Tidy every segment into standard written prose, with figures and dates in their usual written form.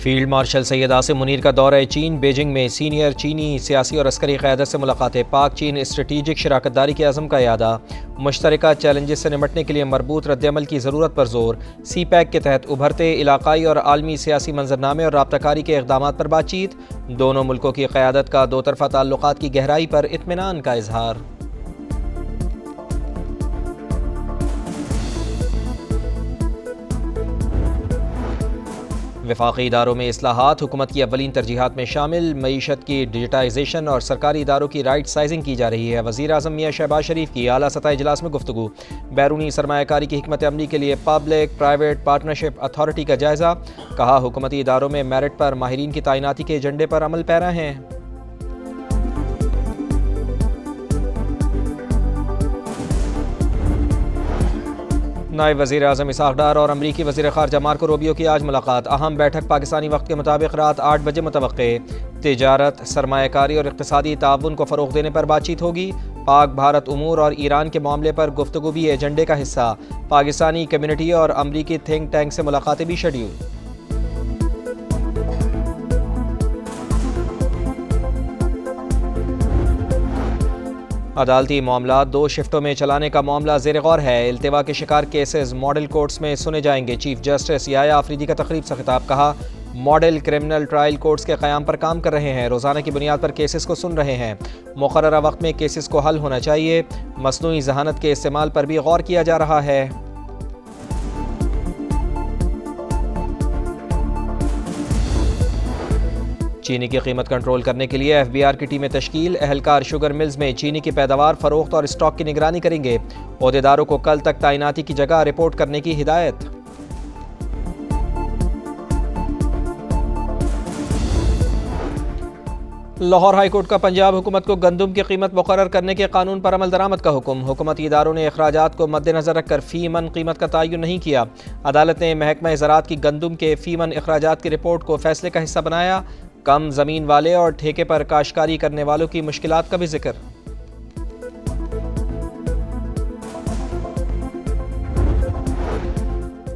Field marshal Syed Asim Munir का दौरा चीन। बीजिंग में सीनियर चीनी सियासी और अस्करी क़यादत से मुलाकातें। पाक चीन स्ट्रेटीजिक शराकतदारी के अज़म का यादा। मुश्तरका चैलेंजेस से निपटने के लिए मरबूत रद्दअमल की ज़रूरत पर जोर। सी पैक के तहत उभरते इलाकाई और आलमी सियासी मंजरनामे और राब्ताकारी के इक़दाम पर बातचीत। दोनों मुल्कों की क़यादत का दो तरफ़ा ताल्लुक़ात की गहराई पर इत्मीनान का इजहार। वफाकी इदारों में इस्लाहात हुकूमत की अव्वलीन तरजीहात में शामिल। मईशत की डिजिटाइजेशन और सरकारी इदारों की राइट साइजिंग की जा रही है। वज़ीर आज़म मियां शहबाज शरीफ की आला सतह इजलास में गुफ्तगू। बैरूनी सरमायाकारी की हिकमत अमली के लिए पब्लिक प्राइवेट पार्टनरशिप अथॉरिटी का जायज़ा। कहा हुकूमती इदारों में मेरिट पर माहिरीन की तैनाती के एजेंडे पर अमल पैरा हैं। नायब वज़ीर आज़म इसहाक़ डार और अमरीकी वज़ीर ख़ारजा मार्को रूबियो की आज मुलाकात। अहम बैठक पाकिस्तानी वक्त के मुताबिक रात 8 बजे मुतवक्के। तिजारत, सरमायाकारी और इक़्तिसादी ताउन को फ़रोग़ देने पर बातचीत होगी। पाक भारत उमूर और ईरान के मामले पर गुफ्तगू भी एजेंडे का हिस्सा। पाकिस्तानी कम्यूनिटी और अमरीकी थिंक टैंक से मुलाकातें भी शेड्यूल। अदालती मामला 2 शिफ्टों में चलाने का मामला ज़ेर गौर है। इल्तिवा के शिकार केसेस मॉडल कोर्ट्स में सुने जाएंगे। चीफ जस्टिस याया आफरीदी का तकरीब से खिताब। कहा मॉडल क्रिमिनल ट्रायल कोर्ट्स के क़याम पर काम कर रहे हैं। रोज़ाना की बुनियाद पर केसेस को सुन रहे हैं। मुक़र्ररा वक्त में केसेस को हल होना चाहिए। मसनूई ज़हानत के इस्तेमाल पर भी गौर किया जा रहा है। चीनी की कीमत कंट्रोल करने के लिए FBR की टीमें तश्कील। अहलकार शुगर मिल्स में चीनी की पैदावार, फरोख्त और स्टॉक की निगरानी करेंगे। ओहदेदारों को कल तक तैनाती की जगह रिपोर्ट करने की हिदायत। लाहौर हाईकोर्ट का पंजाब हुकूमत को गंदम की कीमत मुकर्रर करने के कानून पर अमल दरामद का हुक्म। हुकूमती इदारों ने अखराजात को मद्देनजर रखकर फी मन कीमत का तयन नहीं किया। अदालत ने महकमा ज़राअत की गंदम के फी मन अखराजात की रिपोर्ट को फैसले का हिस्सा बनाया। कम ज़मीन वाले और ठेके पर काश्तकारी करने वालों की मुश्किलात का भी जिक्र।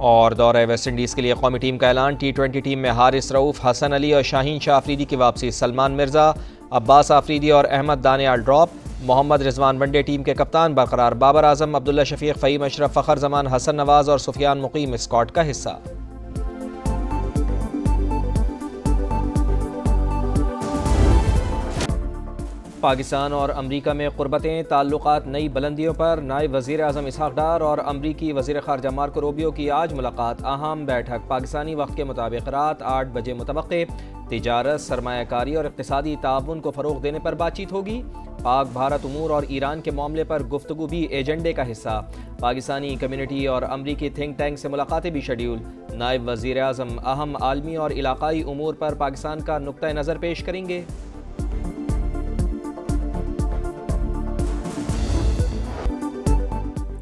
और दौरा वेस्ट इंडीज़ के लिए कौमी टीम का ऐलान। T20 टीम में हारिस रऊफ, हसन अली और शाहीन शाह अफरीदी की वापसी। सलमान मिर्ज़ा, अब्बास आफरीदी और Ahmed Daniyal drop. Mohammad Rizwan one day team के कप्तान बरकरार। बाबर आजम, अब्दुल्ला शफीक, फ़हीम अशरफ, फ़खर जमान, हसन नवाज और सुफियान मुकीम स्क्वाड का हिस्सा। पाकिस्तान और अमरीका में क़ुरबतें, ताल्लुक़ात नई बुलंदियों पर। नायब वज़ीर आज़म इसहाक़ डार और अमरीकी वज़ीर ख़ारजा मार्को रूबियो की आज मुलाकात। अहम बैठक पाकिस्तानी वक्त के मुताबिक रात 8 बजे मुतवक्के। तिजारत, सरमायाकारी और इक़्तिसादी ताउन को फ़रोग़ देने पर बातचीत होगी। पाक भारत उमूर और ईरान के मामले पर गुफ्तगू भी एजेंडे का हिस्सा। पाकिस्तानी कम्यूनिटी और अमरीकी थिंक टैंक से मुलाकातें भी शेड्यूल। नायब वज़ीर आज़म अहम आलमी और इलाकाई उमूर पर पाकिस्तान का नुक्ता नज़र पेश करेंगे।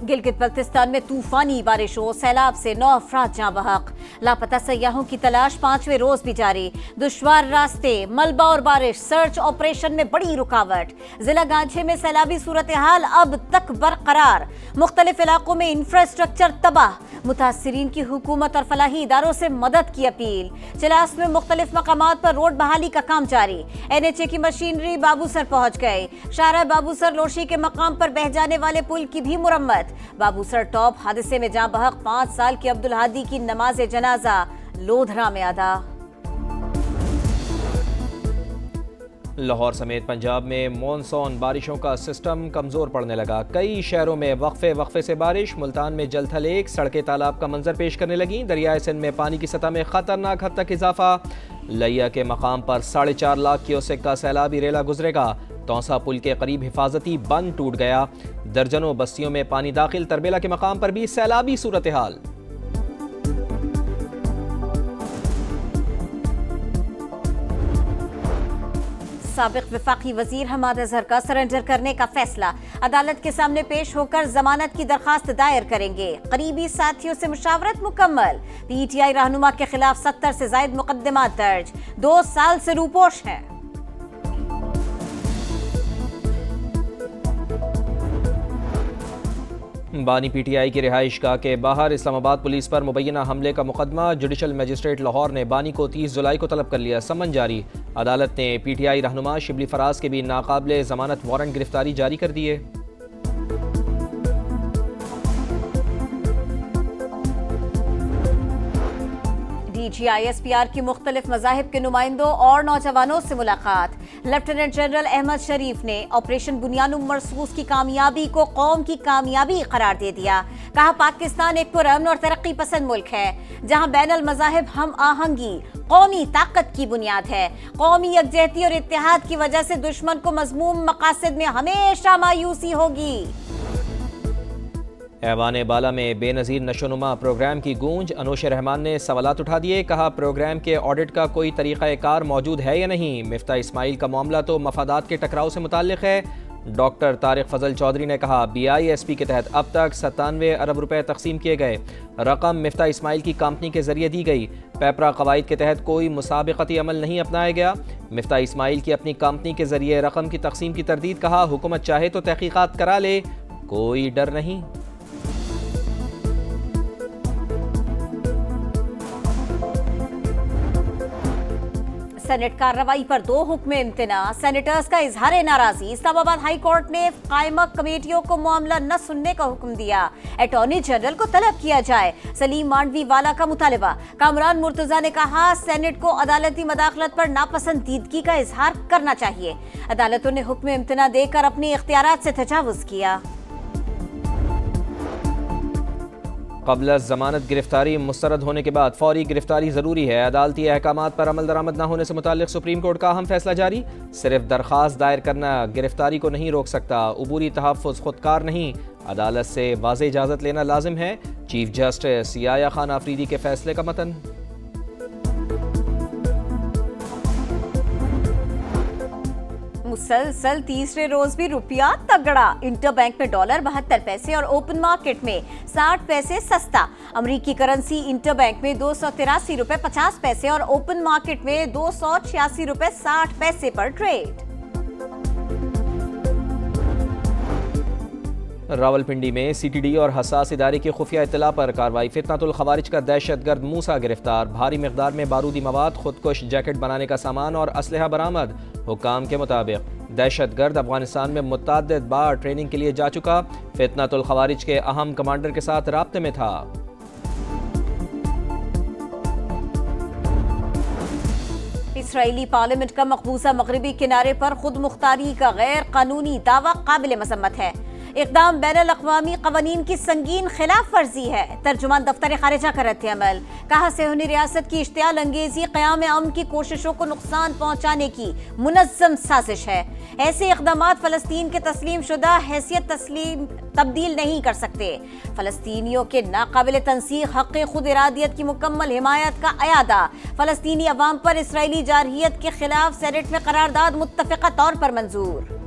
गिलगित बल्तिस्तान में तूफानी बारिशों, सैलाब से 9 अफराद जाँ बहक। लापता सयाहों की तलाश 5वें रोज भी जारी। दुश्वार रास्ते, मलबा और बारिश, सर्च ऑपरेशन में बड़ी रुकावट। जिला गांछे में सैलाबी सूरत हाल अब तक बरकरार। मुख्तलिफ इलाकों में इंफ्रास्ट्रक्चर तबाह। मुतासिरीन की हुकूमत और फलाही इदारों से मदद की अपील। चिलास में मुख्तलिफ मकामात पर रोड बहाली का काम जारी। NHA की मशीनरी बाबूसर पहुंच गए। शाहरा बाबूसर लोशी के मकाम पर बह जाने वाले पुल की भी मुरम्मत। बाबूसर टॉप हादसे में जाँ बहक 5 साल की अब्दुल हादी की नमाज जनाजा लोधरा में अदा। लाहौर समेत पंजाब में मॉनसून बारिशों का सिस्टम कमज़ोर पड़ने लगा। कई शहरों में वक्फे से बारिश। मुल्तान में जलथल 1 सड़कें तालाब का मंजर पेश करने लगीं। दरियाए सिंध में पानी की सतह में खतरनाक हद तक इजाफा। लिया के मकाम पर 4.5 लाख क्यूसेक का सैलाबी रेला गुजरेगा। तौसा पुल के करीब हिफाजती बंद टूट गया। दर्जनों बस्तियों में पानी दाखिल। तरबेला के मकाम पर भी सैलाबी सूरत हाल। साबिक वफाकी वजीर हमाद अजहर का सरेंडर करने का फैसला। अदालत के सामने पेश होकर जमानत की दरखास्त दायर करेंगे। करीबी साथियों से मुशावरत मुकम्मल। PTI रहनुमा के खिलाफ 70 से जायद मुकदमात दर्ज। 2 साल से रूपोश हैं। बानी PTI की रिहाइश गाह के बाहर इस्लामाबाद पुलिस पर मुबैना हमले का मुकदमा। जुडिशल मजिस्ट्रेट लाहौर ने बानी को 30 जुलाई को तलब कर लिया। समन जारी। अदालत ने PTI रहनुमा शिबली फराज के भी नाकाबिले जमानत वारंट गिरफ्तारी जारी कर दिए। DGI-SPR की मुख्तलिफ मज़ाहिब के नुमाइंदों और नौजवानों से मुलाकात। लेफ्टिनेंट जनरल अहमद शरीफ ने ऑपरेशन बुनियानुम मरसूस की कामयाबी को कौम की कामयाबी करार दे दिया। कहा पाकिस्तान एक पुरअमन और तरक्की पसंद मुल्क है जहां बैनुल मज़ाहिब हम आहंगी कौमी ताकत की बुनियाद है। कौमी यकजहती और इत्तेहाद की वजह से दुश्मन को मज़मूम मकासद में हमेशा मायूसी होगी। ऐवान बाला में बेनज़ीर नशोनुमा प्रोग्राम की गूंज। अनोश रहमान ने सवालात उठा दिए। कहा प्रोग्राम के ऑडिट का कोई तरीक़ाकार मौजूद है या नहीं। मिफ्ता इस्माइल का मामला तो मफादात के टकराव से मुताल्लिक़ है। डॉक्टर तारिक फजल चौधरी ने कहा BISP के तहत अब तक 97 अरब रुपए तकसीम किए गए। रकम मिफ्ता इस्माइल की कंपनी के जरिए दी गई। पेपरा कवायद के तहत कोई मुसाबिकती अमल नहीं अपनाया गया। मिफ्ता इस्माइल की अपनी कंपनी के जरिए रकम की तकसीम की तरदीद। कहा हुकूमत चाहे तो तहकीकात करा ले, कोई डर नहीं। सेनेट कार्रवाई पर 2 हुक्म इम्तना। सेनेटर्स का इजहार नाराजगी। इस्लामाबाद हाई कोर्ट ने कायमा कमेटियों को मामला न सुनने का हुक्म दिया। अटॉर्नी जनरल को तलब किया जाए। सलीम मांडवी वाला का मुतालबा। कामरान मुर्तजा ने कहा सेनेट को अदालती मदाखलत पर नापसंदीदगी का इजहार करना चाहिए। अदालतों ने हुक्म इम्तना देकर अपने इख्तियारात से तजावुज किया। क़ब्ल ज़मानत गिरफ्तारी मुस्तरद होने के बाद फौरी गिरफ्तारी ज़रूरी है। अदालती अहकामात पर अमल दरामद न होने से मुताल्लिक़ सुप्रीम कोर्ट का अहम फैसला जारी। सिर्फ दरख्वास्त दायर करना गिरफ्तारी को नहीं रोक सकता। उबूरी तहफ़्फ़ुज़ खुदकार नहीं, अदालत से वाज़ेह इजाज़त लेना लाजिम है। चीफ जस्टिस याया खान आफरीदी के फैसले का मतन। मुसलसल तीसरे रोज भी रुपया तगड़ा। इंटर बैंक में डॉलर 72 पैसे और ओपन मार्केट में 60 पैसे सस्ता। अमेरिकी करेंसी इंटर बैंक में 283 रुपए 50 पैसे और ओपन मार्केट में 286 रुपए 60 पैसे पर ट्रेड। रावलपिंडी में CTD और हसास इदारे की खुफिया इत्तला पर कार्रवाई। फितनातुल खवारिज का दहशतगर्द मूसा गिरफ्तार। भारी मिकदार में बारूदी मवाद, खुदकुश जैकेट बनाने का सामान और असलहा बरामद। हुकाम के मुताबिक दहशतगर्द अफगानिस्तान में मुतअद्दिद बार ट्रेनिंग के लिए जा चुका। फितनातुल खवारिज के अहम कमांडर के साथ राब्ते में था। इसराइली पार्लियामेंट का मकबूजा मगरबी किनारे पर खुद मुख्तारी का गैर कानूनी दावा काबिल मजम्मत है। इक़दाम बैनुल अक़वामी क़वानीन की संगीन खिलाफ वर्जी है। तर्जुमान दफ्तर खारिजा का रद्द अमल। कहा सेहूनी रियासत की इश्तियाल अंगेजी क़याम अमन की कोशिशों को नुकसान पहुँचाने की मुनज़्ज़म साजिश है। ऐसे इक़दामात फ़लस्तीन के तस्लीम शुदा हैसियत तब्दील नहीं कर सकते। फ़लस्तीनियों के नाकाबिल तंसीख हक़ खुद इरादियत की मुकम्मल हिमायत का अयादा। फ़लस्तीनी अवाम पर इसराइली जारहियत के खिलाफ सेनेट में करारदाद मुत्तफ़िक़ा तौर पर मंजूर।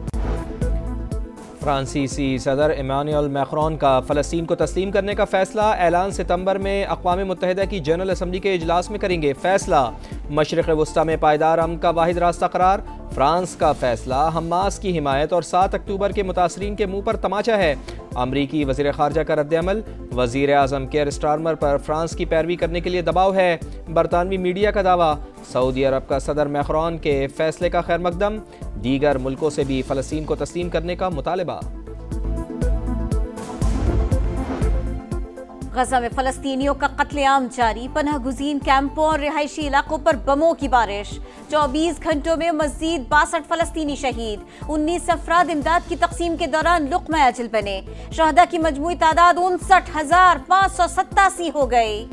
फ्रांसीसी सदर इमानुएल मैक्रोन का फ़लस्तीन को तस्लीम करने का फैसला। ऐलान सितंबर में अक़वाम मुत्तहिदा की जनरल असम्बली के इजलास में करेंगे। फैसला मशरिक़ वस्ता में पायदार अमन का वाहिद रास्ता करार। फ्रांस का फैसला हमास की हिमायत और 7 अक्टूबर के मुतासरीन के मुंह पर तमाचा है। अमरीकी वज़ीर ख़ारजा का रद्द अमल। वज़ीर आज़म केयर स्टारमर पर फ्रांस की पैरवी करने के लिए दबाव है। बरतानवी मीडिया का दावा। सऊदी अरब का सदर मैक्रोन के फैसले का खैर मकदम। दीगर मुल्कों से भी फ़लस्तीन को तस्लीम करने का मुतालबा। गजा में फ़लस्तीनियों का कत्लेआम जारी। पनाह गुज़ीन कैंपों और रिहायशी इलाकों पर बमों की बारिश। 24 घंटों में मज़ीद 62 फ़लस्तीनी शहीद। 19 अफराद इमदाद की तकसीम के दौरान लुक़मा अजल बने। शहदा की मजमूई तादाद 59,587 हो गई।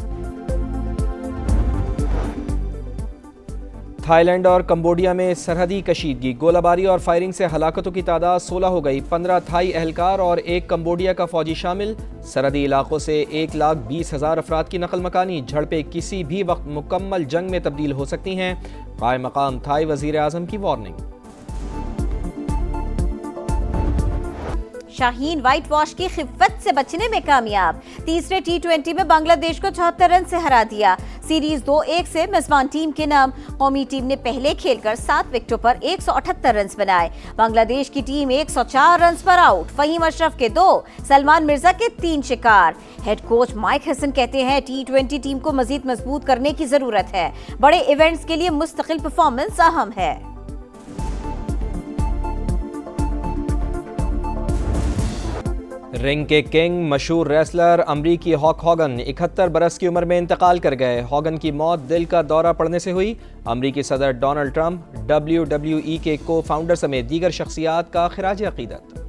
थाईलैंड और कंबोडिया में सरहदी कशीदगी, गोलाबारी और फायरिंग से हलाकतों की तादाद 16 हो गई। 15 थाई एहलकार और 1 कंबोडिया का फौजी शामिल। सरहदी इलाकों से 1,20,000 अफराद की नकल मकानी। झड़पें किसी भी वक्त मुकम्मल जंग में तब्दील हो सकती हैं। कायम मकाम थाई वज़ीर आज़म की वार्निंग। शाहीन व्हाइट वॉश की खिफ्फत से बचने में कामयाब। तीसरे T20 में बांग्लादेश को 74 रन से हरा दिया। सीरीज 2-1 से मेजबान टीम के नाम। कौमी टीम ने पहले खेलकर 7 विकेटों पर 178 रन बनाए। बांग्लादेश की टीम 104 रन पर आउट। फहीम अशरफ के 2, सलमान मिर्जा के 3 शिकार। हेड कोच माइक हसन कहते हैं T20 टीम को मजीद मजबूत करने की जरूरत है। बड़े इवेंट्स के लिए मुस्तकिल परफॉर्मेंस अहम है। रिंग के किंग मशहूर रेसलर अमरीकी हॉक हॉगन 71 बरस की उम्र में इंतकाल कर गए। हॉगन की मौत दिल का दौरा पड़ने से हुई। अमरीकी सदर डोनाल्ड ट्रंप, WWE के को फाउंडर समेत दीगर शख्सियात का खिराज अकीदत।